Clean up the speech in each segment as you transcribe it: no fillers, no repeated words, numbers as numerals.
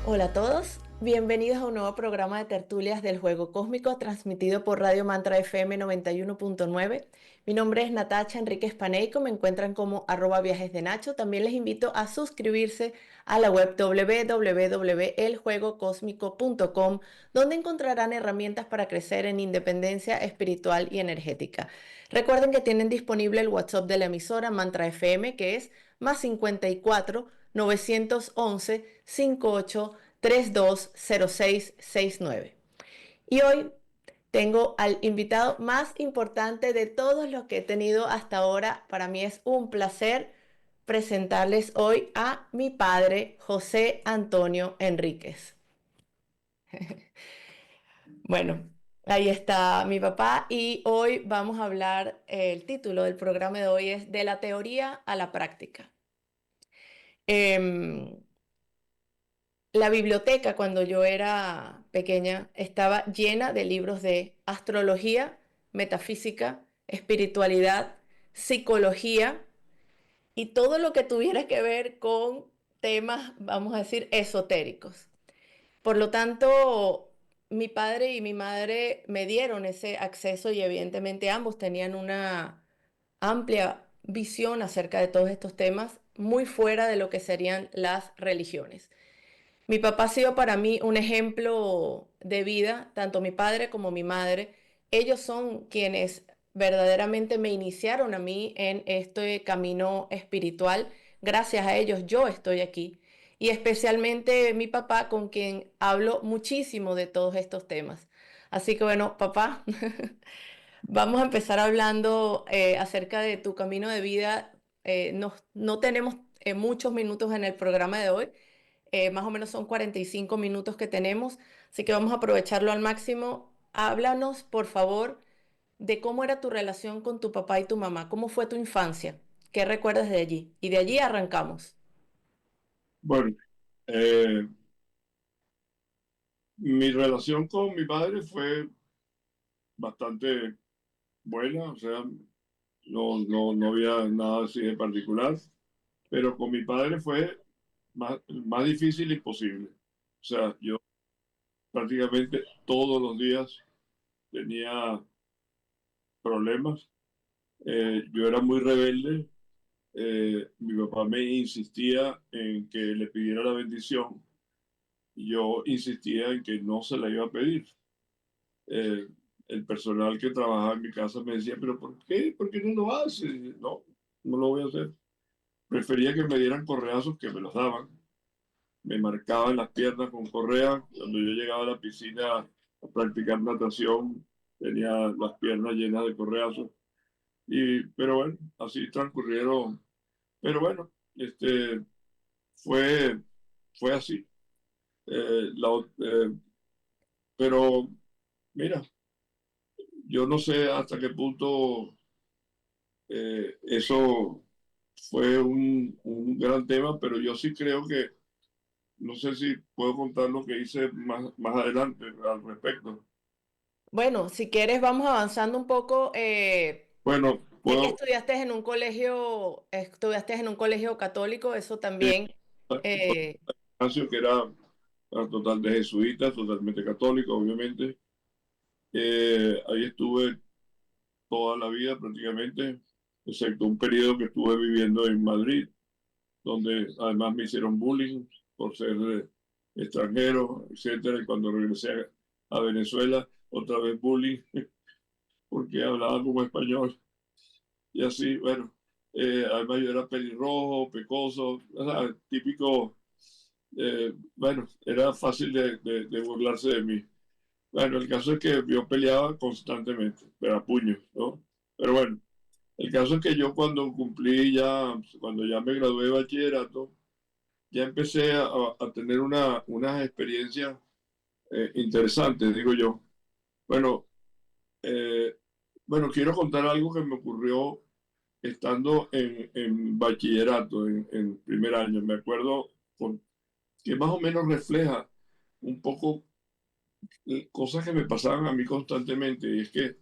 Hola a todos, bienvenidos a un nuevo programa de tertulias del Juego Cósmico transmitido por Radio Mantra FM 91.9. Mi nombre es Natacha Enríquez Paneico, me encuentran como @viajes de Nacho. También les invito a suscribirse a la web www.eljuegocosmico.com, donde encontrarán herramientas para crecer en independencia espiritual y energética. Recuerden que tienen disponible el WhatsApp de la emisora Mantra FM, que es +54 911 58 320669. Y hoy tengo al invitado más importante de todos los que he tenido hasta ahora. Para mí es un placer presentarles hoy a mi padre, José Antonio Enríquez. Bueno, ahí está mi papá y hoy vamos a hablar, el título del programa de hoy es De la teoría a la práctica. Em, La biblioteca cuando yo era pequeña estaba llena de libros de astrología, metafísica, espiritualidad, psicología y todo lo que tuviera que ver con temas, vamos a decir, esotéricos. Por lo tanto, mi padre y mi madre me dieron ese acceso y evidentemente ambos tenían una amplia visión acerca de todos estos temas, muy fuera de lo que serían las religiones. Mi papá ha sido para mí un ejemplo de vida, tanto mi padre como mi madre. Ellos son quienes verdaderamente me iniciaron a mí en este camino espiritual. Gracias a ellos yo estoy aquí. Y especialmente mi papá, con quien hablo muchísimo de todos estos temas. Así que bueno, papá, vamos a empezar hablando acerca de tu camino de vida. No tenemos muchos minutos en el programa de hoy, más o menos son 45 minutos que tenemos, así que vamos a aprovecharlo al máximo. Háblanos, por favor, de cómo era tu relación con tu papá y tu mamá, cómo fue tu infancia, qué recuerdas de allí. Y de allí arrancamos. Bueno, eh, mi relación con mi padre fue bastante buena, o sea, no había nada así de particular, pero con mi padre fue más difícil y posible. O sea, yo prácticamente todos los días tenía problemas, yo era muy rebelde, mi papá me insistía en que le pidiera la bendición y yo insistía en que no se la iba a pedir. eh, el personal que trabajaba en mi casa me decía, pero ¿por qué? ¿Por qué no lo haces? No, no lo voy a hacer. Prefería que me dieran correazos que me los daban. Me marcaban las piernas con correa. Cuando yo llegaba a la piscina a practicar natación, tenía las piernas llenas de correazos. Pero bueno, así transcurrieron. Pero bueno, fue, fue así. Eh, la- eh, pero mira, yo no sé hasta qué punto eso fue un gran tema, pero yo sí creo que, no sé si puedo contar lo que hice más adelante al respecto. Bueno, si quieres, vamos avanzando un poco. Bueno, Sé que puedo, estudiaste en un colegio católico, eso también. eh, Ignacio, que era total de jesuita, totalmente católico, obviamente. Ahí estuve toda la vida prácticamente, excepto un periodo que estuve viviendo en Madrid, donde además me hicieron bullying por ser extranjero, etcétera. Y cuando regresé a Venezuela, otra vez bullying, porque hablaba como español. Y así, bueno, además yo era pelirrojo, pecoso, o sea, típico, bueno, era fácil de burlarse de mí. Bueno, el caso es que yo peleaba constantemente, pero a puños, ¿no? Pero bueno, el caso es que yo cuando ya me gradué de bachillerato, ya empecé a tener unas experiencias interesantes, digo yo. Bueno, eh, bueno, quiero contar algo que me ocurrió estando en bachillerato, en primer año. Me acuerdo que más o menos refleja un poco cosas que me pasaban a mí constantemente. Y es que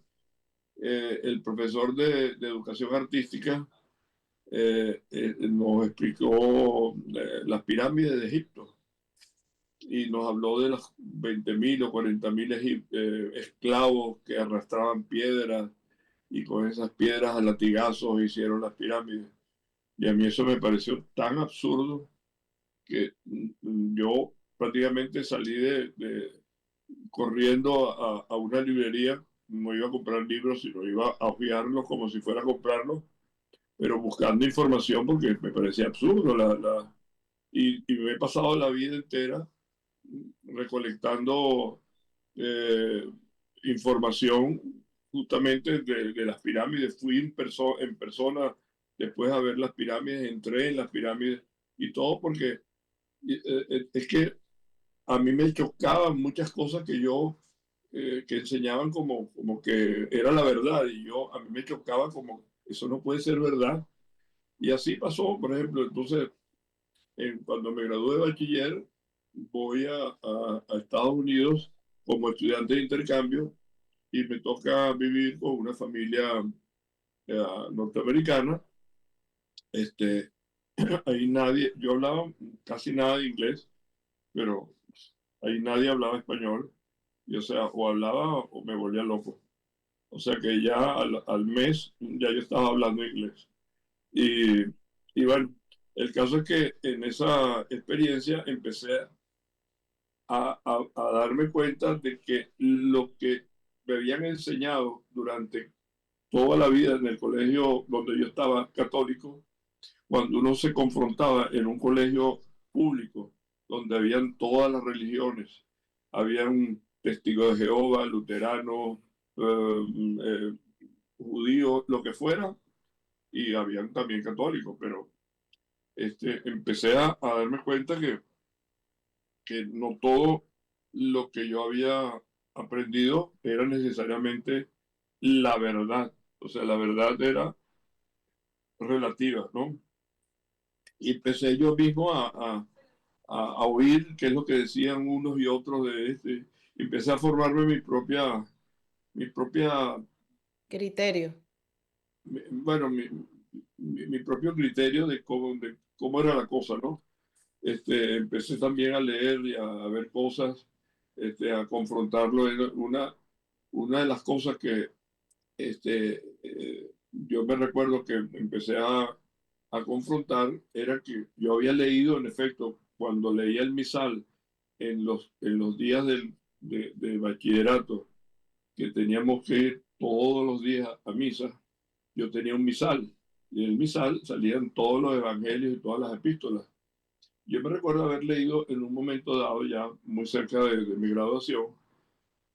el profesor de educación artística nos explicó las pirámides de Egipto. y nos habló de los 20.000 o 40.000 esclavos que arrastraban piedras y con esas piedras a latigazos hicieron las pirámides. Y a mí eso me pareció tan absurdo que yo prácticamente salí corriendo a una librería, no iba a comprar libros, sino iba a hojearlos como si fuera a comprarlos, pero buscando información porque me parecía absurdo. Y me he pasado la vida entera recolectando eh, información justamente de las pirámides. Fui en persona después a ver las pirámides, entré en las pirámides y todo porque es que a mí me chocaban muchas cosas que enseñaban como que era la verdad y a mí me chocaba como eso no puede ser verdad. Y así pasó, por ejemplo, entonces cuando me gradué de bachiller voy a Estados Unidos como estudiante de intercambio y me toca vivir con una familia norteamericana. Este, ahí nadie, yo hablaba casi nada de inglés, pero ahí nadie hablaba español. Y o sea, o hablaba o me volvía loco. O sea que ya al mes ya yo estaba hablando inglés. Y, y bueno, el caso es que en esa experiencia empecé a darme cuenta de que lo que me habían enseñado durante toda la vida en el colegio donde yo estaba católico, cuando uno se confrontaba en un colegio público, donde habían todas las religiones, habían testigos de Jehová, luteranos, judíos, lo que fuera, y habían también católicos, pero empecé a darme cuenta que no todo lo que yo había aprendido era necesariamente la verdad. O sea, la verdad era relativa, ¿no? Y empecé yo mismo a oír qué es lo que decían unos y otros de y empecé a formarme mi propia, Criterio. bueno, mi propio criterio de cómo era la cosa, ¿no? Empecé también a leer y a ver cosas, a confrontarlo. Una de las cosas que yo me recuerdo que empecé a confrontar era que yo había leído, en efecto, cuando leía el misal en los días de bachillerato, que teníamos que ir todos los días a misa, yo tenía un misal. Y en el misal salían todos los evangelios y todas las epístolas. Yo me recuerdo haber leído en un momento dado, ya muy cerca de mi graduación,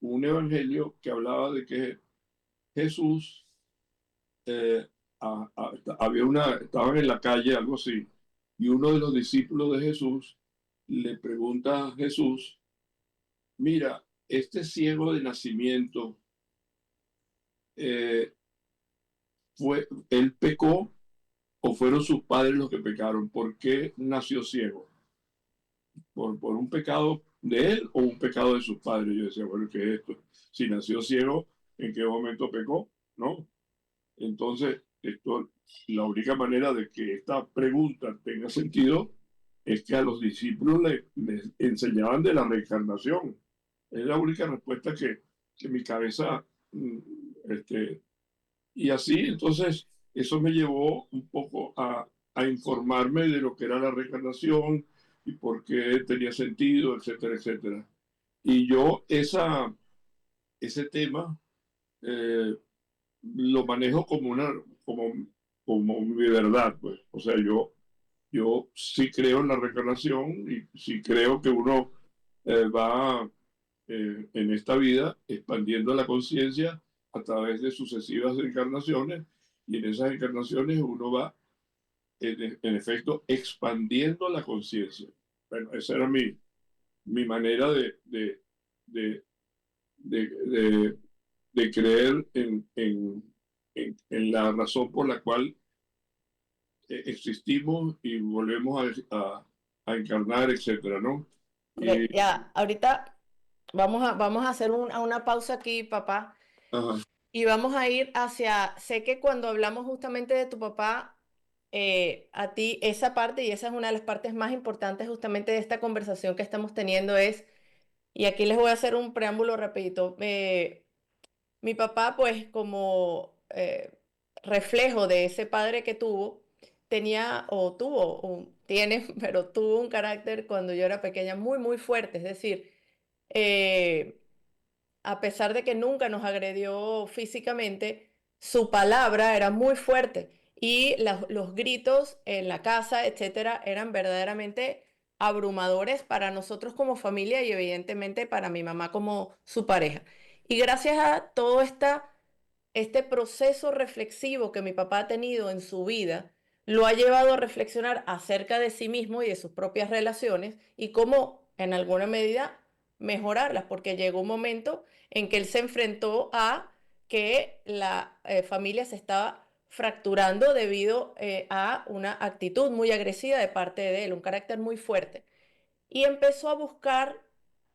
un evangelio que hablaba de que Jesús eh, estaban en la calle, algo así, y uno de los discípulos de Jesús le pregunta a Jesús, mira, este ciego de nacimiento, eh, ¿él pecó o fueron sus padres los que pecaron? ¿Por qué nació ciego? ¿Por un pecado de él o un pecado de sus padres? Yo decía, bueno, ¿qué es esto? Si nació ciego, ¿en qué momento pecó? ¿No? Entonces, la única manera de que esta pregunta tenga sentido es que a los discípulos les enseñaban de la reencarnación. Es la única respuesta que mi cabeza, y así, entonces, eso me llevó un poco a informarme de lo que era la reencarnación y por qué tenía sentido, etcétera, etcétera. Y yo ese tema eh, lo manejo como, como mi verdad, pues. O sea, yo sí creo en la reencarnación y sí creo que uno va en esta vida expandiendo la conciencia a través de sucesivas encarnaciones y en esas encarnaciones uno va, en efecto, expandiendo la conciencia. Bueno, esa era mi manera de, de, de creer en la razón por la cual existimos y volvemos a encarnar, etcétera, ¿no? Y, Ya, ahorita vamos a hacer una pausa aquí, papá, ajá, y vamos a ir hacia, sé que cuando hablamos justamente de tu papá, a ti esa parte, y esa es una de las partes más importantes justamente de esta conversación que estamos teniendo, es, y aquí les voy a hacer un preámbulo rapidito. Mi papá, pues como reflejo de ese padre que tuvo, tenía o tuvo, tiene, pero tuvo un carácter cuando yo era pequeña muy, muy fuerte. Es decir, eh, a pesar de que nunca nos agredió físicamente, su palabra era muy fuerte y los gritos en la casa, etcétera, eran verdaderamente abrumadores para nosotros como familia y evidentemente para mi mamá como su pareja. Y gracias a todo este proceso reflexivo que mi papá ha tenido en su vida, lo ha llevado a reflexionar acerca de sí mismo y de sus propias relaciones y cómo, en alguna medida, mejorarlas, porque llegó un momento en que él se enfrentó a que la familia se estaba fracturando debido a una actitud muy agresiva de parte de él, un carácter muy fuerte, y empezó a buscar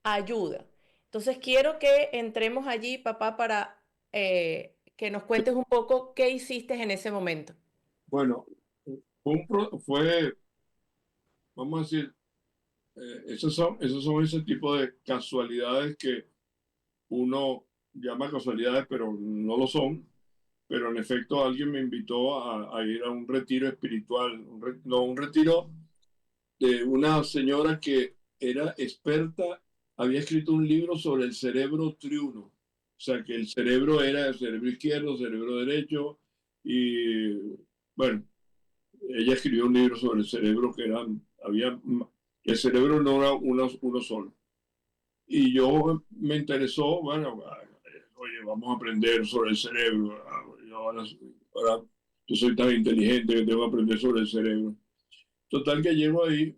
ayuda. Entonces quiero que entremos allí, papá, para que nos cuentes un poco qué hiciste en ese momento. Bueno, vamos a decir, esos son ese tipo de casualidades que uno llama casualidades, pero no lo son. Pero en efecto alguien me invitó a ir a un retiro espiritual, no, un retiro de una señora que era experta, había escrito un libro sobre el cerebro triuno, o sea que el cerebro era el cerebro izquierdo, el cerebro derecho, y bueno, ella escribió un libro sobre el cerebro el cerebro no era uno solo. Y yo me interesó, bueno, oye, vamos a aprender sobre el cerebro. Ahora yo soy tan inteligente que tengo que aprender sobre el cerebro. Total que llego ahí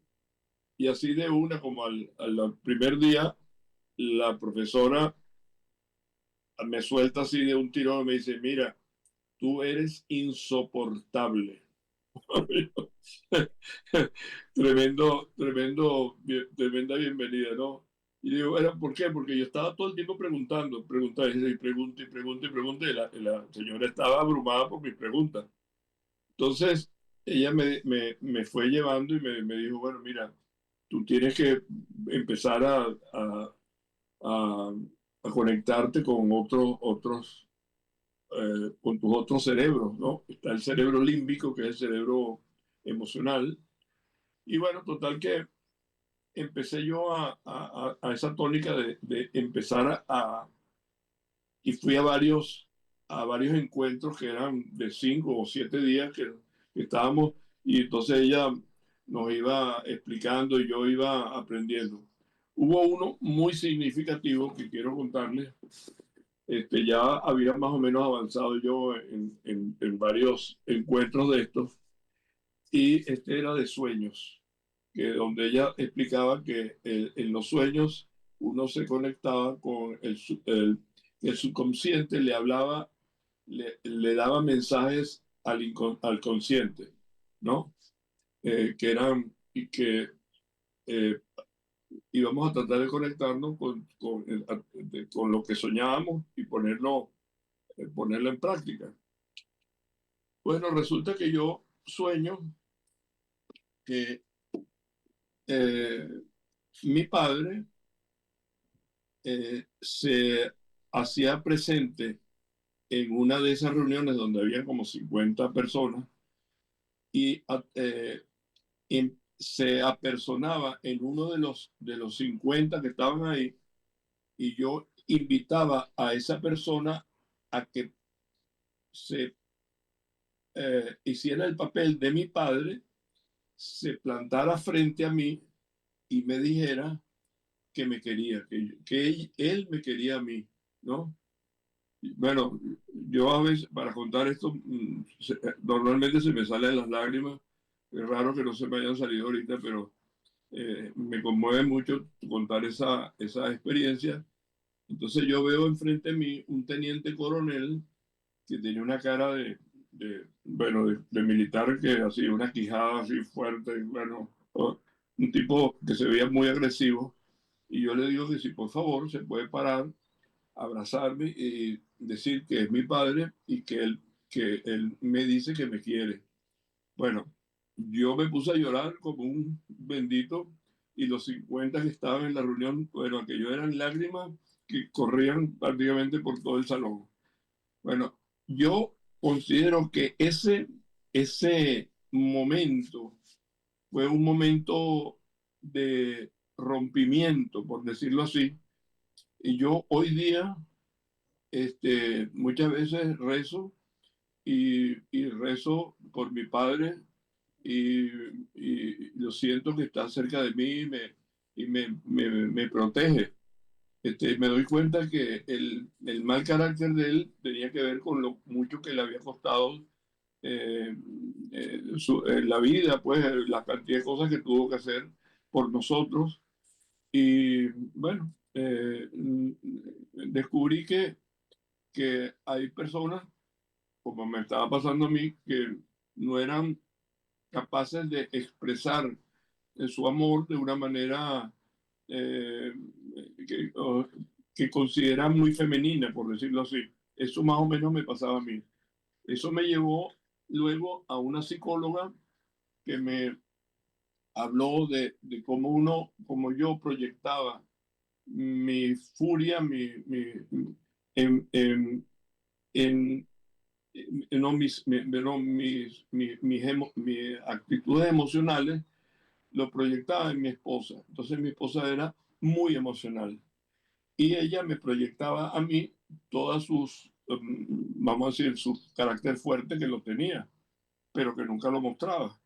y así de una, como al primer día, la profesora me suelta así de un tirón y me dice, mira, tú eres insoportable. Tremenda bienvenida, ¿no? Y digo, bueno, ¿por qué? Porque yo estaba todo el tiempo preguntando, y pregunta, y pregunta, y pregunta, y la señora estaba abrumada por mis preguntas. Entonces, ella me fue llevando y me dijo, bueno, mira, tú tienes que empezar a, a conectarte con con tus otros cerebros, ¿no? Está el cerebro límbico, que es el cerebro emocional. Y bueno, total que empecé yo a esa tónica de empezar y fui a varios encuentros que eran de 5 o 7 días que estábamos, y entonces ella nos iba explicando y yo iba aprendiendo. Hubo uno muy significativo que quiero contarles. Ya había más o menos avanzado yo en varios encuentros de estos, y este era de sueños, que donde ella explicaba que en los sueños uno se conectaba con el subconsciente, le hablaba, le daba mensajes al consciente, ¿no? Que eran, y que eh, íbamos a tratar de conectarnos con lo que soñábamos y ponerlo en práctica. Bueno, resulta que yo sueño que eh, mi padre se hacía presente en una de esas reuniones donde había como 50 personas, y se apersonaba en uno de los 50 que estaban ahí, y yo invitaba a esa persona a que se hiciera el papel de mi padre, se plantara frente a mí y me dijera que me quería, que él me quería a mí, ¿no? Bueno, yo a veces, para contar esto, normalmente se me salen las lágrimas. Es raro que no se me hayan salido ahorita, pero me conmueve mucho contar esa experiencia. Entonces yo veo enfrente de mí un teniente coronel que tenía una cara bueno, de militar, que así, una quijada así fuerte, bueno, un tipo que se veía muy agresivo. Y yo le digo que si por favor se puede parar, abrazarme y decir que es mi padre y que él me dice que me quiere. Bueno, yo me puse a llorar como un bendito y los 50 que estaban en la reunión, bueno, aquello eran lágrimas que corrían prácticamente por todo el salón. Bueno, yo considero que ese momento fue un momento de rompimiento, por decirlo así. Y yo hoy día, muchas veces rezo y rezo por mi padre y, y lo siento que está cerca de mí y me protege. Me doy cuenta que el mal carácter de él tenía que ver con lo mucho que le había costado la vida, pues la cantidad de cosas que tuvo que hacer por nosotros. Y bueno, descubrí que hay personas, como me estaba pasando a mí, que no eran capaces de expresar su amor de una manera eh, que, que consideran muy femenina, por decirlo así. Eso más o menos me pasaba a mí. Eso me llevó luego a una psicóloga que me habló de cómo como yo proyectaba mi furia, en, en, en, no, mis actitudes emocionales lo proyectaba en mi esposa. Entonces mi esposa era muy emocional y ella me proyectaba a mí todas vamos a decir, su carácter fuerte que lo tenía, pero que nunca lo mostraba.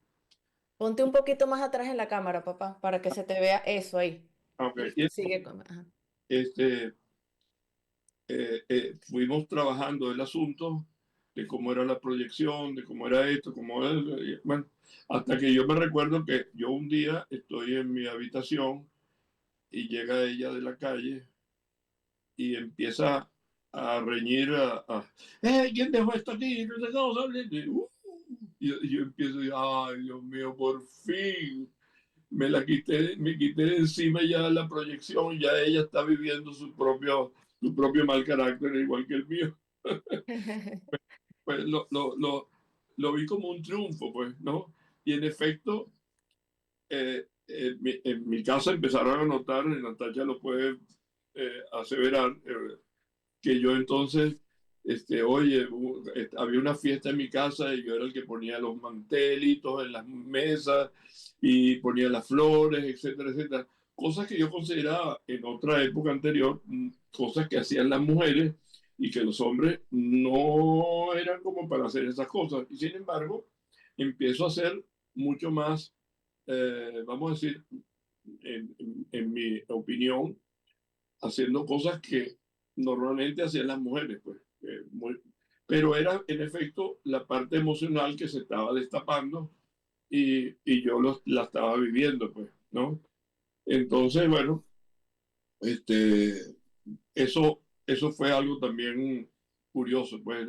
Ponte un poquito más atrás en la cámara, papá, para que se te vea eso ahí. Okay. Listo, sigue con... ajá. Este, Fuimos trabajando el asunto de cómo era la proyección, de cómo era esto, cómo era, bueno, hasta que yo me recuerdo que yo un día estoy en mi habitación y llega ella de la calle y empieza a reñir ¿quién dejó esto aquí? No sé qué cosa, y yo empiezo, ay, Dios mío, por fin me quité de encima ya la proyección, ya ella está viviendo su propio mal carácter, igual que el mío. Pues lo vi como un triunfo, pues, ¿no? Y en efecto, en mi casa empezaron a notar, y Natalia lo puede aseverar, que yo entonces, oye, había una fiesta en mi casa y yo era el que ponía los mantelitos en las mesas y ponía las flores, etcétera, etcétera. Cosas que yo consideraba en otra época anterior, cosas que hacían las mujeres y que los hombres no eran como para hacer esas cosas. Y sin embargo, empiezo a hacer mucho más, vamos a decir, en mi opinión, haciendo cosas que normalmente hacían las mujeres, pues. Pero era en efecto la parte emocional que se estaba destapando y yo la estaba viviendo, pues, ¿no? Entonces, bueno, este, eso fue algo también curioso, pues,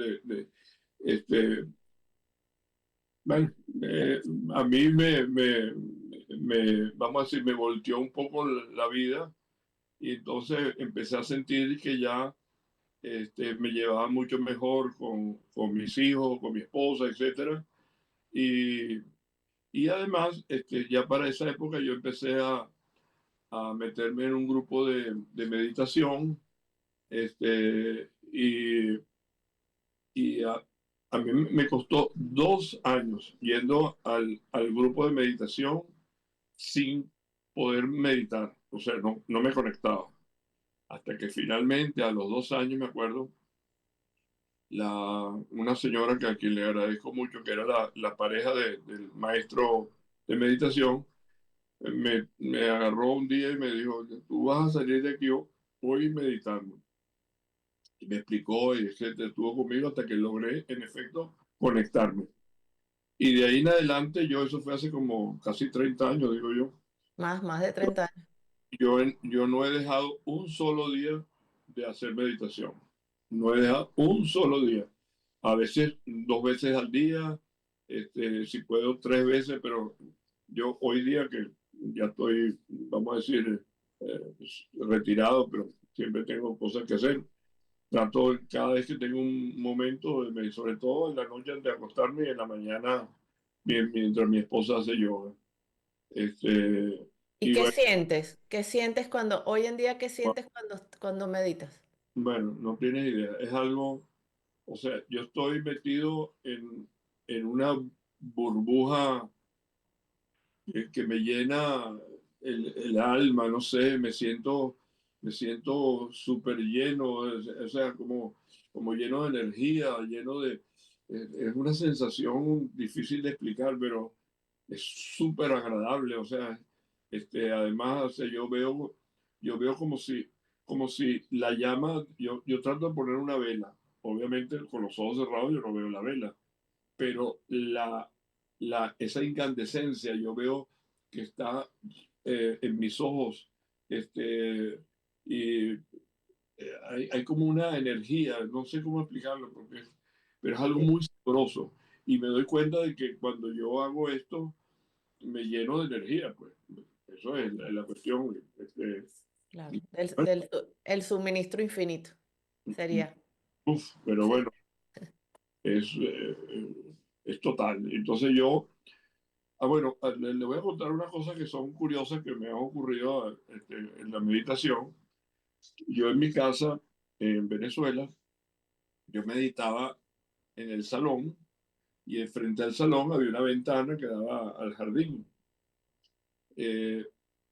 este, bueno, a mí vamos a decir, me volteó un poco la vida y entonces empecé a sentir que ya me llevaba mucho mejor con mis hijos, con mi esposa, etcétera. Y, y además, ya para esa época yo empecé a meterme en un grupo de meditación, y a mí me costó 2 años yendo al grupo de meditación sin poder meditar, o sea, no me conectaba. Hasta que finalmente a los 2 años, me acuerdo, una señora a quien le agradezco mucho, que era la pareja del maestro de meditación, me agarró un día y me dijo, tú vas a salir de aquí hoy meditando. Y me explicó y etcétera, estuvo conmigo hasta que logré, en efecto, conectarme. Y de ahí en adelante, eso fue hace como casi 30 años, digo yo, Más de 30 años. yo no he dejado un solo día de hacer meditación. No he dejado un solo día. A veces 2 veces al día, si puedo 3 veces, pero yo hoy día que ya estoy, vamos a decir, retirado, pero siempre tengo cosas que hacer. Trato cada vez que tengo un momento, sobre todo en la noche antes de acostarme y en la mañana mientras mi esposa hace yoga. Este, ¿Y y qué bueno, sientes? ¿Qué sientes cuando, hoy en día, qué sientes cuando meditas? bueno, no tienes idea. Es algo, o sea, yo estoy metido en una burbuja que me llena el alma, no sé, me siento súper lleno, o sea, como lleno de energía, lleno de... Es una sensación difícil de explicar, pero es súper agradable, o sea, además, o sea, yo veo como si la llama, yo trato de poner una vela, obviamente con los ojos cerrados yo no veo la vela, pero esa incandescencia yo veo que está en mis ojos, este, y hay como una energía, no sé cómo explicarlo, pero es algo Sí, muy sabroso. Y me doy cuenta de que cuando yo hago esto, me lleno de energía, pues. Eso es la cuestión. claro. Bueno, El suministro infinito sería. pero Sí. bueno, es, es total. Entonces yo, bueno, le voy a contar unas cosas que son curiosas que me han ocurrido en la meditación. Yo en mi casa, en Venezuela, yo meditaba en el salón y frente al salón había una ventana que daba al jardín. Eh,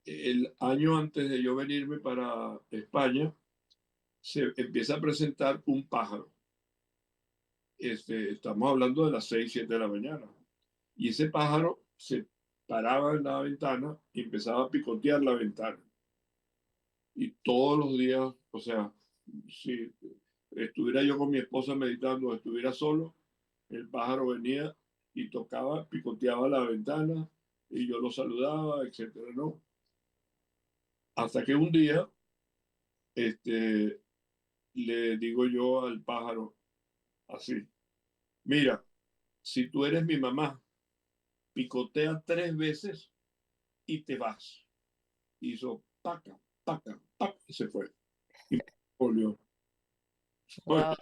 el año antes de yo venirme para España, se empieza a presentar un pájaro. Estamos hablando de las 6 7 de la mañana. Y ese pájaro se paraba en la ventana y empezaba a picotear la ventana. Y todos los días, o sea, si estuviera yo con mi esposa meditando o estuviera solo, el pájaro venía y tocaba, picoteaba la ventana y yo lo saludaba, etcétera, ¿no? Hasta que un día, este, le digo yo al pájaro así, mira, si tú eres mi mamá, picotea 3 veces y te vas. Hizo paca, paca, paca y se fue. Y volvió. Wow.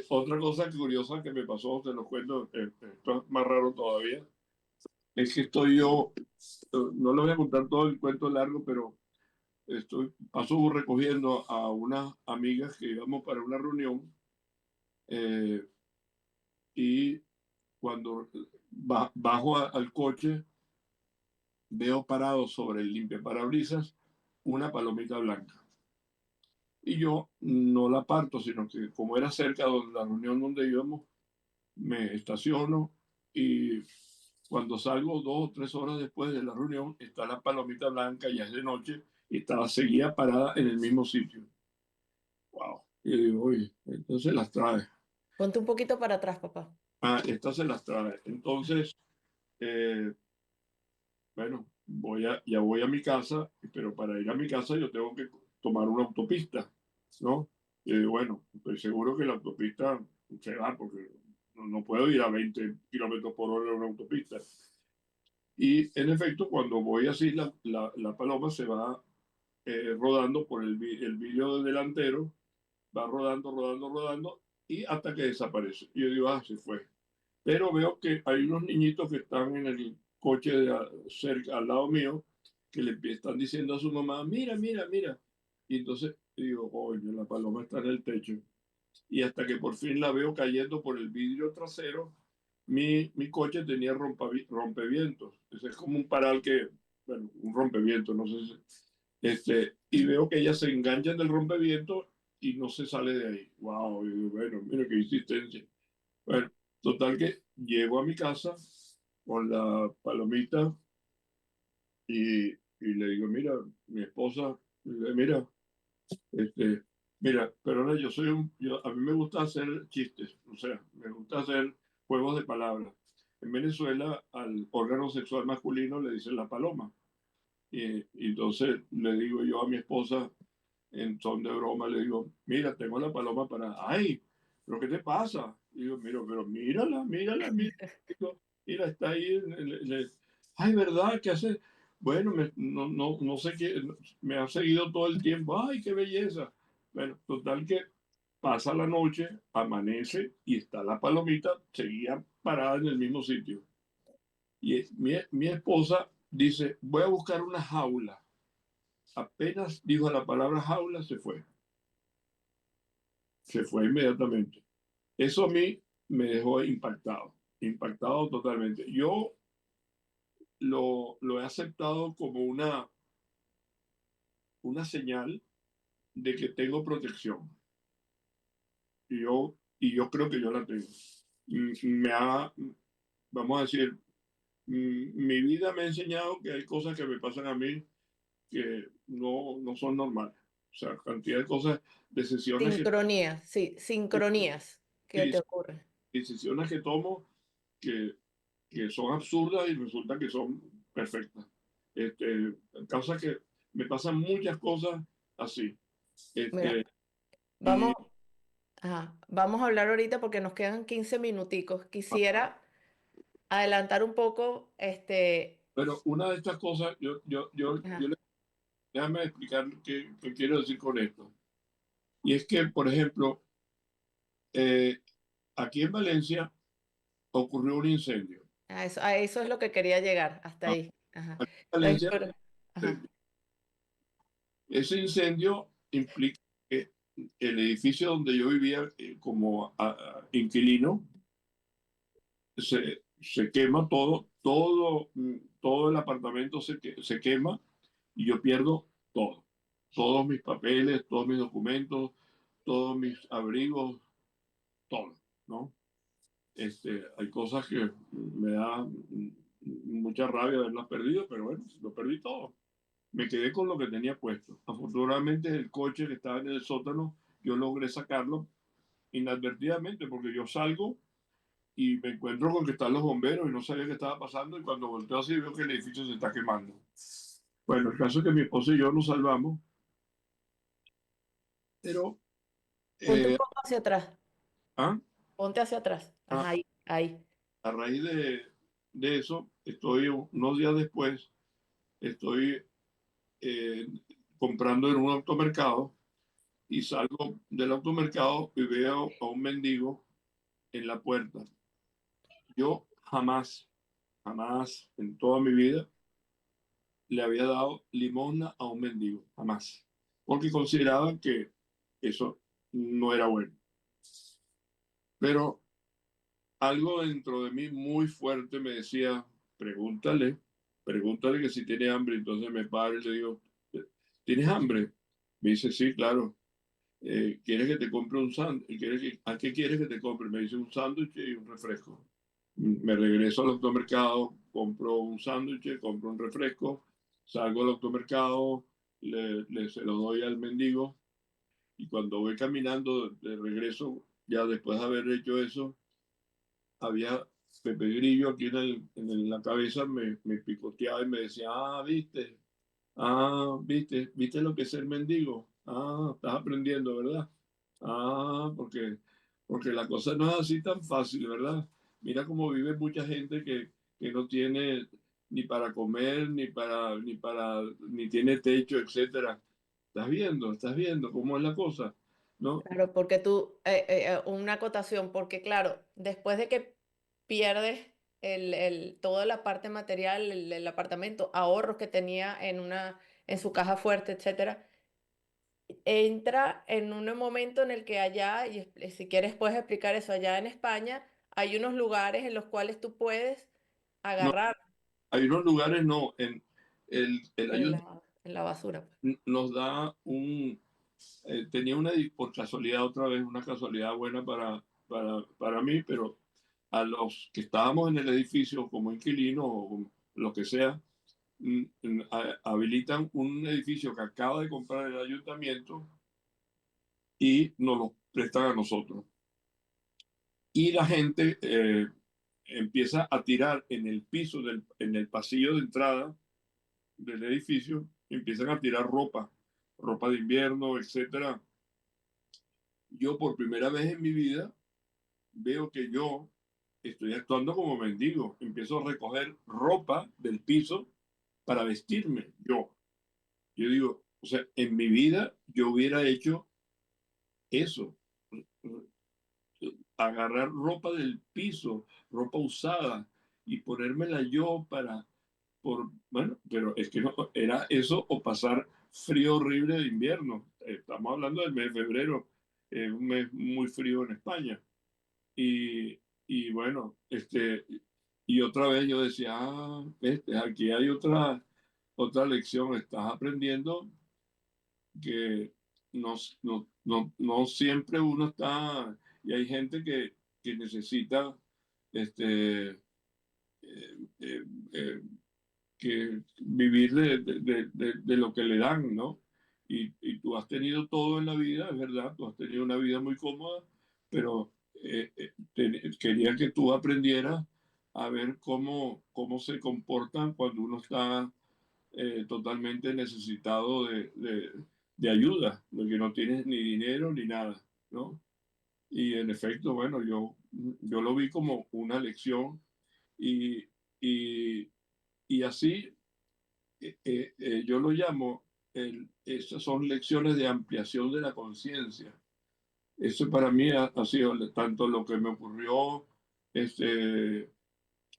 Otra cosa curiosa que me pasó, te lo cuento, esto es más raro todavía, es que estoy yo, no le voy a contar todo el cuento largo, pero paso recogiendo a unas amigas que íbamos para una reunión eh, y cuando bajo al coche veo parado sobre el limpiaparabrisas una palomita blanca. Y yo no la parto, sino que como era cerca de la reunión donde íbamos, me estaciono y cuando salgo 2 o 3 horas después de la reunión, está la palomita blanca, ya es de noche, y estaba seguía parada en el mismo sitio. Wow. Y yo digo, oye, entonces las trae. Ponte un poquito para atrás, papá. Ah, estas se las trae. Entonces, eh, bueno, ya voy a mi casa, pero para ir a mi casa yo tengo que tomar una autopista, ¿no? Y bueno, estoy seguro que la autopista se va porque no puedo ir a 20 kilómetros por hora en una autopista. Y en efecto, cuando voy así, la paloma se va rodando por el vidrio delantero, va rodando, rodando, rodando, y hasta que desaparece. Y yo digo, ah, se fue. Pero veo que hay unos niñitos que están en el coche cerca, al lado mío, que le están diciendo a su mamá, mira, mira, mira. Y entonces digo, oye, la paloma está en el techo. Y hasta que por fin la veo cayendo por el vidrio trasero, mi coche tenía rompevientos. Ese es como un paral que, bueno, un rompevientos, no sé si. Y veo que ella se engancha en el rompevientos y no se sale de ahí. Wow, y digo, bueno, mira qué insistencia. Bueno, total que llego a mi casa con la palomita y le digo, mira, mi esposa, mira, este, mira, perdona, a mí me gusta hacer chistes, o sea, me gusta hacer juegos de palabras. En Venezuela al órgano sexual masculino le dicen la paloma. Y entonces le digo yo a mi esposa, en son de broma, le digo, mira, tengo la paloma para, ay, pero ¿qué te pasa? Y digo, mira, pero mírala, mírala, mira, digo, mira, está ahí, ay, ¿verdad? ¿Qué hace? Bueno, no sé qué, me ha seguido todo el tiempo, ay, qué belleza. Bueno, total que pasa la noche, amanece y está la palomita, seguía parada en el mismo sitio. Y mi esposa dice, voy a buscar una jaula. Apenas dijo la palabra jaula, se fue inmediatamente. Eso a mí me dejó impactado, impactado totalmente. Yo lo he aceptado como una señal de que tengo protección. Y yo creo que yo la tengo. Me ha, vamos a decir, mi vida me ha enseñado que hay cosas que me pasan a mí que no son normales. O sea, cantidad de cosas, decisiones que, Sincronías, sí, sincronías. ¿Qué te ocurre? decisiones que tomo que, que son absurdas y resulta que son perfectas. Este, causa que me pasan muchas cosas así. Mira, Este, y, vamos, vamos a hablar ahorita porque nos quedan 15 minuticos. Quisiera adelantar un poco, pero una de estas cosas, ajá, déjame explicar qué quiero decir con esto. Y es que, por ejemplo, eh, aquí en Valencia ocurrió un incendio. a eso es lo que quería llegar, hasta ahí. Ajá. Aquí en Entonces, Valencia, ajá, ese incendio implica que el edificio donde yo vivía como inquilino se quema todo el apartamento se quema y yo pierdo todo. Todos mis papeles, todos mis documentos, todos mis abrigos, todo, ¿no? Hay cosas que me da mucha rabia haberlas perdido, pero bueno, lo perdí todo. Me quedé con lo que tenía puesto. Afortunadamente el coche que estaba en el sótano, yo logré sacarlo inadvertidamente porque yo salgo y me encuentro con que están los bomberos y no sabía qué estaba pasando y cuando volteo así veo que el edificio se está quemando. Bueno, el caso es que mi esposa y yo nos salvamos, pero ponte un eh, poco hacia atrás, ah, ponte hacia atrás. ah, Ajá, ahí, ahí. a raíz de eso, estoy unos días después, estoy eh, comprando en un automercado y salgo del automercado y veo a un mendigo en la puerta. Yo jamás en toda mi vida le había dado limosna a un mendigo, jamás, porque consideraba que eso no era bueno. Pero algo dentro de mí muy fuerte me decía, pregúntale que si tiene hambre. Entonces me paro y le digo, ¿tienes hambre? Me dice, sí, claro. ¿Quieres que te compre un sándwich? ¿A qué quieres que te compre? Me dice un sándwich y un refresco. Me regreso al automercado, compro un sándwich, compro un refresco, salgo al automercado, se lo doy al mendigo y cuando voy caminando de regreso, ya después de haber hecho eso, había Pepe Grillo aquí en la cabeza, me picoteaba y me decía, viste lo que es ser mendigo. Estás aprendiendo, ¿verdad? Porque la cosa no es así tan fácil, ¿verdad? Mira cómo vive mucha gente que no tiene ni para comer, ni tiene techo, etcétera. Estás viendo cómo es la cosa, ¿no? Claro, porque tú, una acotación, porque claro, después de que pierdes toda la parte material, el apartamento, ahorros que tenía en su caja fuerte, etcétera, entra en un momento en el que allá, y si quieres puedes explicar eso, allá en España hay unos lugares en los cuales tú puedes No, agarrar hay unos lugares, no, el ayuntamiento en la basura, pues. nos da tenía por casualidad otra vez, una casualidad buena para mí, pero a los que estábamos en el edificio como inquilinos o como lo que sea, habilitan un edificio que acaba de comprar el ayuntamiento y nos lo prestan a nosotros. Y la gente empieza a tirar en el piso, en el pasillo de entrada del edificio, empiezan a tirar ropa de invierno, etcétera. Yo por primera vez en mi vida veo que yo estoy actuando como mendigo. Empiezo a recoger ropa del piso para vestirme yo. Yo digo, o sea, en mi vida yo hubiera hecho eso. agarrar ropa del piso, ropa usada, y ponérmela yo bueno, pero es que no, era eso o pasar frío horrible de invierno. Estamos hablando del mes de febrero, un mes muy frío en España. Y, y bueno, y otra vez yo decía, aquí hay otra lección, estás aprendiendo que no siempre uno está, y hay gente que necesita este, eh, eh, que vivir de lo que le dan, ¿no? Y tú has tenido todo en la vida, es verdad, tú has tenido una vida muy cómoda, pero quería que tú aprendieras a ver cómo se comportan cuando uno está totalmente necesitado de ayuda, porque no tienes ni dinero ni nada, ¿no? Y en efecto, bueno, yo lo vi como una lección y, y, y así yo lo llamo, esas son lecciones de ampliación de la conciencia. Eso para mí ha sido tanto lo que me ocurrió este,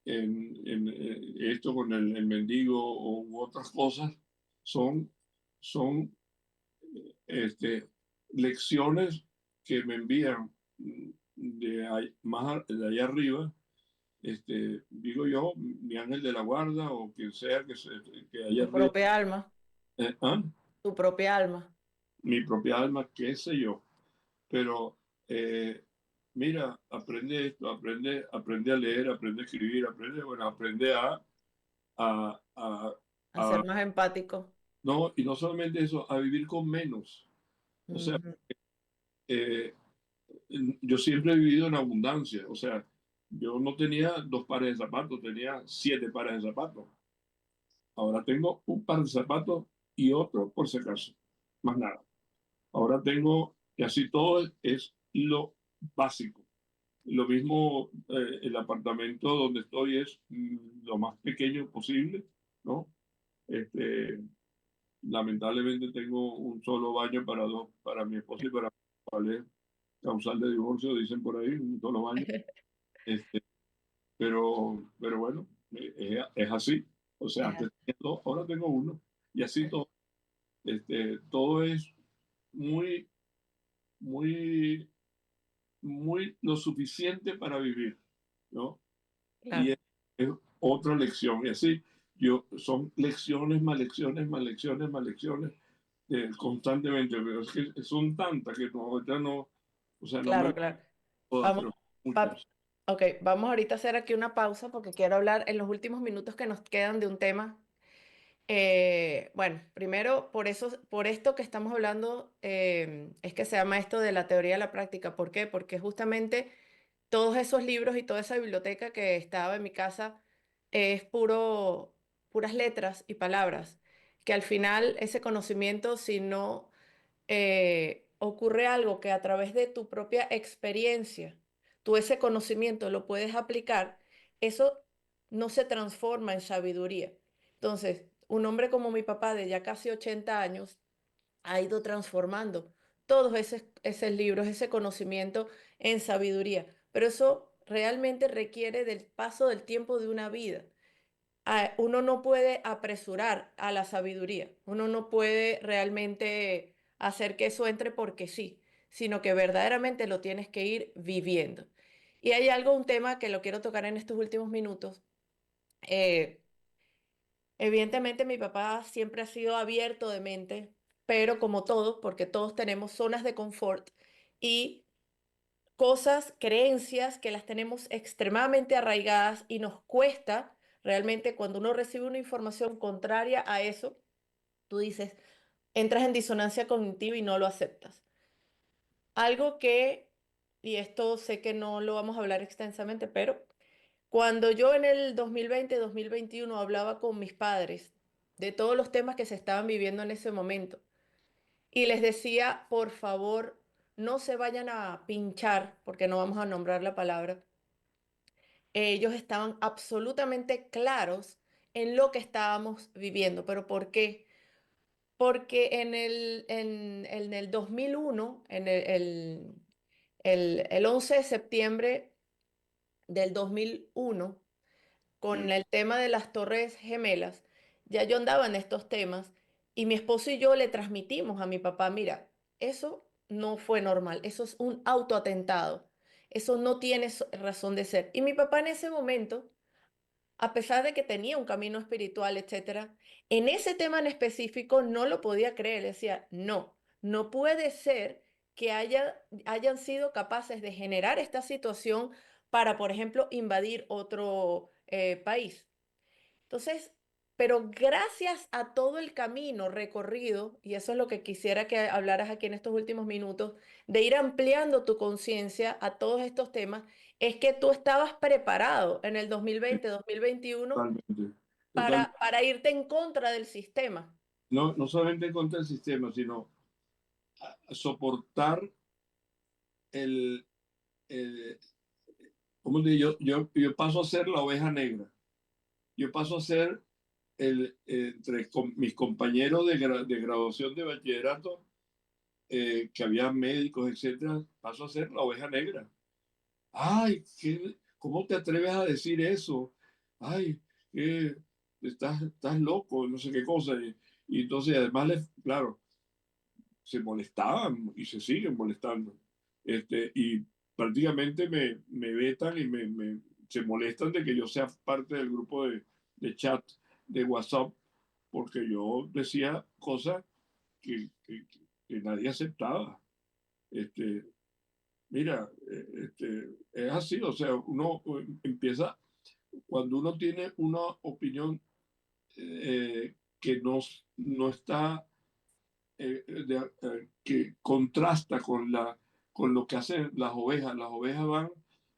en esto con el mendigo u otras cosas, son este, lecciones que me envían de allá arriba, digo yo, mi ángel de la guarda o quien sea que haya Tu arriba. propia alma, ¿Ah? tu propia alma. Mi propia alma, qué sé yo. Pero mira, aprende esto, aprende a leer, aprende a escribir, bueno, aprende a, a- A a- ser más empático. no, y no solamente eso, a vivir con menos. O sea, Ujú. eh, yo siempre he vivido en abundancia. O sea, yo no tenía 2 pares de zapatos, tenía 7 pares de zapatos. Ahora tengo un par de zapatos y otro por si acaso, más nada. Ahora tengo, y así todo es lo básico. Lo mismo, el apartamento donde estoy es lo más pequeño posible, ¿no? Este, lamentablemente tengo un solo baño para dos, para mi esposa y para mí, cual es causal de divorcio, dicen por ahí, un solo baño. Este, pero bueno, es así. O sea, Es antes así. tenía dos, ahora tengo uno. Y así todo. Todo es muy, muy, muy lo suficiente para vivir, ¿no? Y Claro. es otra lección. Y así, son lecciones más lecciones más lecciones más lecciones constantemente. Pero es que son tantas que no, ahorita no, o sea, no me Claro, claro. todas, Vamos, pero va- muchas. ok, vamos ahorita a hacer aquí una pausa porque quiero hablar en los últimos minutos que nos quedan de un tema. Bueno, primero, por esto que estamos hablando, es que se llama esto de la teoría de la práctica. ¿Por qué? Porque justamente todos esos libros y toda esa biblioteca que estaba en mi casa es puras letras y palabras, que al final ese conocimiento, si no ocurre algo que a través de tu propia experiencia, tú ese conocimiento lo puedes aplicar, eso no se transforma en sabiduría. Entonces, un hombre como mi papá de ya casi 80 años ha ido transformando todos esos libros, ese conocimiento en sabiduría, pero eso realmente requiere del paso del tiempo de una vida. Uno no puede apresurar a la sabiduría, uno no puede realmente hacer que eso entre porque sí, sino que verdaderamente lo tienes que ir viviendo. Y hay algo, un tema que lo quiero tocar en estos últimos minutos. Eh, Evidentemente mi papá siempre ha sido abierto de mente, pero como todo, porque todos tenemos zonas de confort y cosas, creencias que las tenemos extremadamente arraigadas y nos cuesta realmente cuando uno recibe una información contraria a eso, tú dices, entras en disonancia cognitiva y no lo aceptas. Algo que, y esto sé que no lo vamos a hablar extensamente, pero cuando yo en el 2020-2021 hablaba con mis padres de todos los temas que se estaban viviendo en ese momento y les decía, por favor, no se vayan a pinchar, porque no vamos a nombrar la palabra, ellos estaban absolutamente claros en lo que estábamos viviendo. ¿Pero por qué? Porque en el 2001, el 11 de septiembre del 2001 con Sí, el tema de las Torres Gemelas, ya yo andaba en estos temas y mi esposo y yo le transmitimos a mi papá, mira, eso no fue normal, eso es un autoatentado, eso no tiene razón de ser. Y mi papá en ese momento, a pesar de que tenía un camino espiritual, etcétera, en ese tema en específico no lo podía creer, decía, no, no puede ser que hayan sido capaces de generar esta situación para, por ejemplo, invadir otro país. Entonces, pero gracias a todo el camino recorrido, y eso es lo que quisiera que hablaras aquí en estos últimos minutos, de ir ampliando tu conciencia a todos estos temas, es que tú estabas preparado en el sí, 2020, 2021 totalmente. para irte en contra del sistema. No, no solamente contra el sistema, sino soportar el, el ¿cómo te digo? Yo paso a ser la oveja negra. Yo paso a ser mis compañeros de graduación de bachillerato, que había médicos, etcétera, paso a ser la oveja negra. Ay, ¿cómo te atreves a decir eso? Ay, que estás loco, no sé qué cosa. Y entonces, además, claro, se molestaban y se siguen molestando. Y prácticamente me vetan y se molestan de que yo sea parte del grupo de chat de WhatsApp, porque yo decía cosas que nadie aceptaba. Este, Mira, es así, o sea, uno empieza, cuando uno tiene una opinión que no está, que contrasta con lo que hacen las ovejas van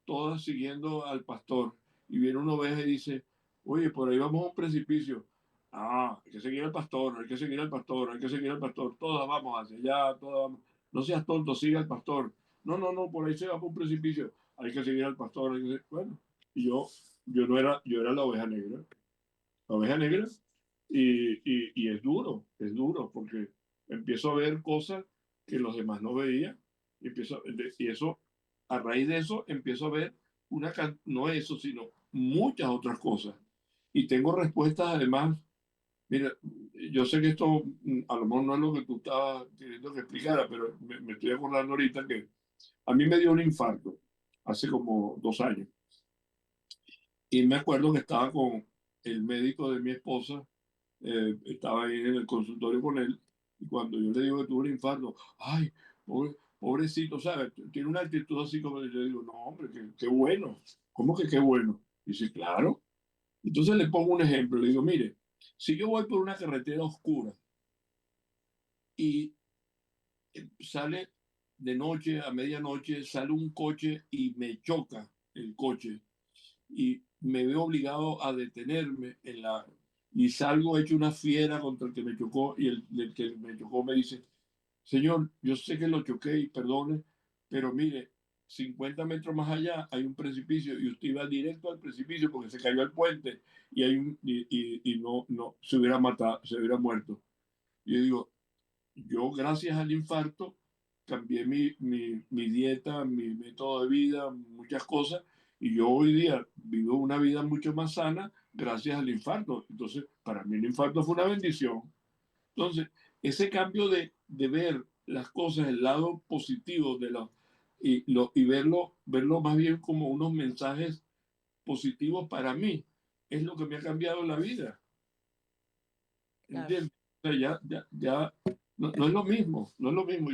todas siguiendo al pastor, y viene una oveja y dice, oye, por ahí vamos a un precipicio. Ah, hay que seguir al pastor, hay que seguir al pastor, hay que seguir al pastor, todas vamos hacia allá, todas vamos. No seas tonto, sigue al pastor. No, no, no, por ahí se va por un precipicio, hay que seguir al pastor. Bueno, y yo era la oveja negra, y es duro, porque empiezo a ver cosas que los demás no veían, y eso, a raíz de eso, empiezo a ver no eso, sino muchas otras cosas. Y tengo respuestas además. Mira, yo sé que esto a lo mejor no es lo que tú estabas queriendo que explicara, pero me estoy acordando ahorita que a mí me dio un infarto hace como 2 años. Y me acuerdo que estaba con el médico de mi esposa, estaba ahí en el consultorio con él, y cuando yo le digo que tuve un infarto, ay, pobrecito, ¿sabes? Tiene una actitud así como yo digo, no, hombre, qué bueno. ¿Cómo que qué bueno? Y dice, claro. Entonces le pongo un ejemplo, le digo, mire, si yo voy por una carretera oscura y sale de noche a medianoche, sale un coche y me choca el coche, y me veo obligado a detenerme y salgo hecho una fiera contra el que me chocó, y el que me chocó me dice, señor, yo sé que lo choqué y perdone, pero mire, 50 metros más allá hay un precipicio y usted iba directo al precipicio porque se cayó el puente, y no se hubiera matado, se hubiera muerto. Y yo digo, yo, gracias al infarto, cambié mi dieta, mi método de vida, muchas cosas, y yo hoy día vivo una vida mucho más sana gracias al infarto. Entonces, para mí el infarto fue una bendición. Entonces, ese cambio de ver las cosas, el lado positivo y verlo más bien como unos mensajes positivos para mí, es lo que me ha cambiado la vida. Claro. ¿Entiendes? O sea, ya no es lo mismo, no es lo mismo.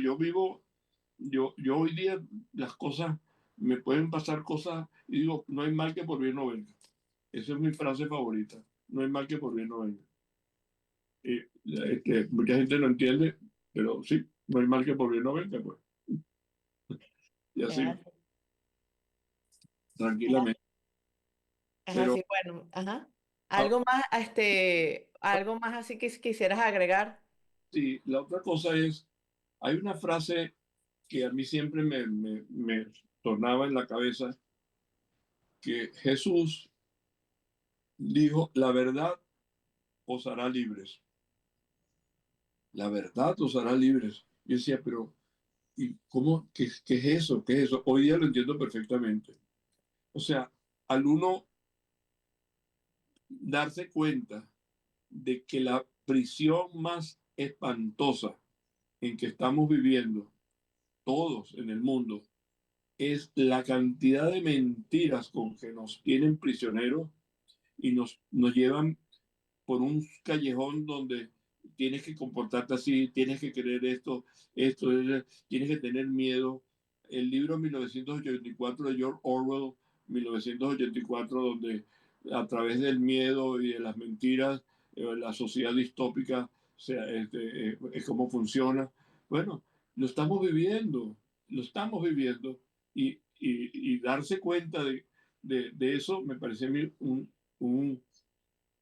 Yo hoy día las cosas, me pueden pasar cosas y digo, no hay mal que por bien no venga. Esa es mi frase favorita. No hay mal que por bien no venga. Y que mucha gente no entiende, pero sí, no hay mal que por bien no venga, pues. Y Es así, así. Es así. tranquilamente. Es Pero así. Bueno, ajá. ah, Algo más así que quisieras agregar. sí, la otra cosa es, hay una frase que a mí siempre me tornaba en la cabeza, que Jesús dijo, la verdad os hará libres. La verdad os hará libres. Yo decía, pero ¿y cómo? ¿Qué es eso? ¿Qué es eso? Hoy día lo entiendo perfectamente. O sea, al uno darse cuenta de que la prisión más espantosa en que estamos viviendo todos en el mundo es la cantidad de mentiras con que nos tienen prisioneros y nos llevan por un callejón donde tienes que comportarte así, tienes que creer esto, tienes que tener miedo. El libro 1984 de George Orwell, 1984, donde a través del miedo y de las mentiras, la sociedad distópica es como funciona. Bueno, lo estamos viviendo, lo estamos viviendo y darse cuenta de eso me parece a mí un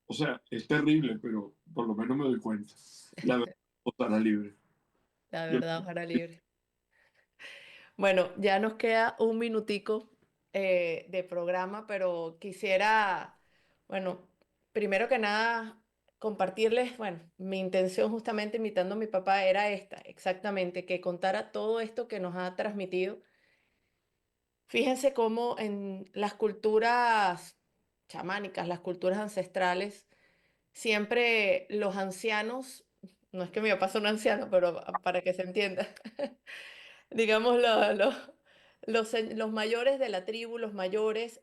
o sea, es terrible, pero por lo menos me doy cuenta. La verdad estará libre. La Yo, verdad, para libre. Bueno, ya nos queda un minutico de programa, pero quisiera, bueno, primero que nada, compartirles, bueno, mi intención justamente invitando a mi papá era esta, exactamente, que contara todo esto que nos ha transmitido. Fíjense cómo en las culturas chamánicas, las culturas ancestrales, siempre los ancianos, no es que mi papá sea un anciano, pero para que se entienda, digamos, los mayores de la tribu, los mayores,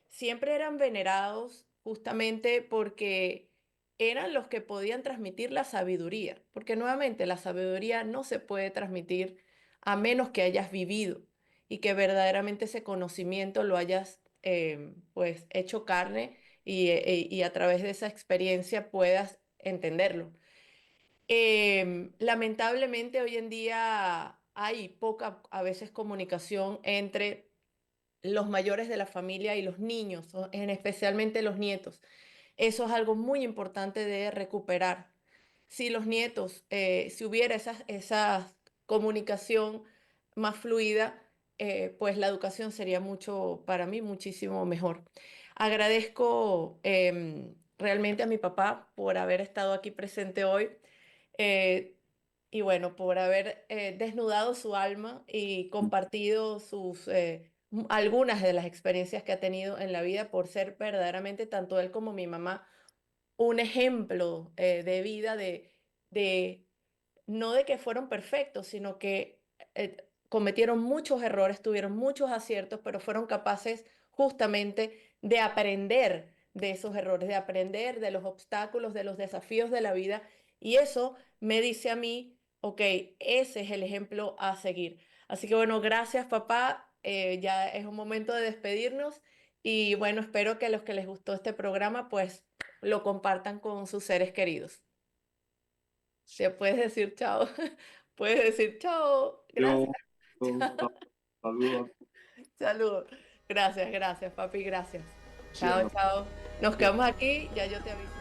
siempre eran venerados justamente porque eran los que podían transmitir la sabiduría, porque nuevamente la sabiduría no se puede transmitir a menos que hayas vivido y que verdaderamente ese conocimiento lo hayas pues hecho carne y a través de esa experiencia puedas entenderlo. Lamentablemente hoy en día hay poca a veces comunicación entre los mayores de la familia y los niños, especialmente los nietos. Eso es algo muy importante de recuperar. Si los nietos, si hubiera esa comunicación más fluida, pues la educación sería mucho, para mí, muchísimo mejor. Agradezco realmente a mi papá por haber estado aquí presente hoy. eh, y bueno, por haber desnudado su alma y compartido algunas de las experiencias que ha tenido en la vida, por ser verdaderamente tanto él como mi mamá un ejemplo de vida, de no de que fueron perfectos, sino que cometieron muchos errores, tuvieron muchos aciertos, pero fueron capaces justamente de aprender de esos errores, de aprender de los obstáculos, de los desafíos de la vida. Y eso me dice a mí, ok, ese es el ejemplo a seguir. Así que bueno, gracias papá. Ya es un momento de despedirnos y bueno, espero que a los que les gustó este programa pues lo compartan con sus seres queridos. Se puedes decir chao. Puedes decir chao. Gracias. yo, saludos Saludos. Gracias, gracias, papi, gracias. Chao, a chao. Nos quedamos aquí, ya yo te aviso.